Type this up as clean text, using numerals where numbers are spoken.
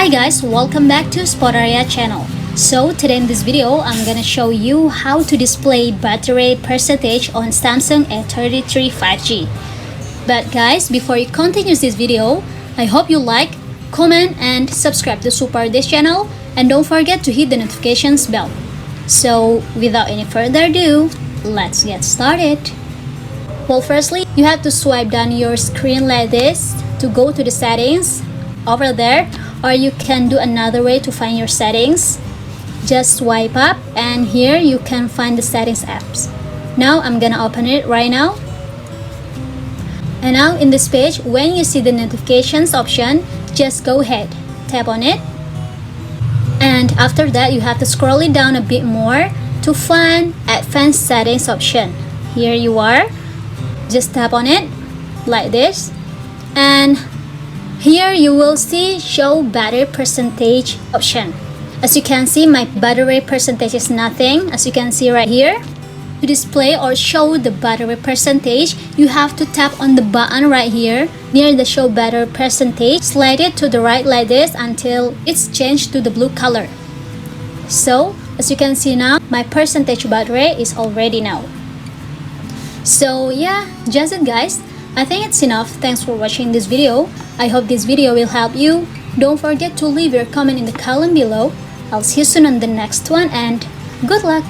Hi guys, welcome back to Spotaria channel. So today in this video, I'm gonna show you how to display battery percentage on Samsung A33 5G. But guys, before you continue this video, I hope you like, comment, and subscribe to support this channel, and don't forget to hit the notifications bell. So without any further ado, let's get started. Well, firstly, you have to swipe down your screen like this to go to the settings over there, or you can do another way to find your settings. Just swipe up and here you can find the settings apps. Now I'm gonna open it right now. And now in this page, when you see the notifications option, just go ahead, tap on it. And after that, you have to scroll it down a bit more to find advanced settings option. Here you are. Just tap on it like this, and here you will see show battery percentage option. As you can see, my battery percentage is nothing. As you can see right here, to display or show the battery percentage, you have to tap on the button right here near the show battery percentage. Slide it to the right like this until it's changed to the blue color. So as you can see now, my percentage battery is already now. So yeah, just it guys. I think it's enough. Thanks for watching this video. I hope this video will help you. Don't forget to leave your comment in the column below. I'll see you soon on the next one, and good luck!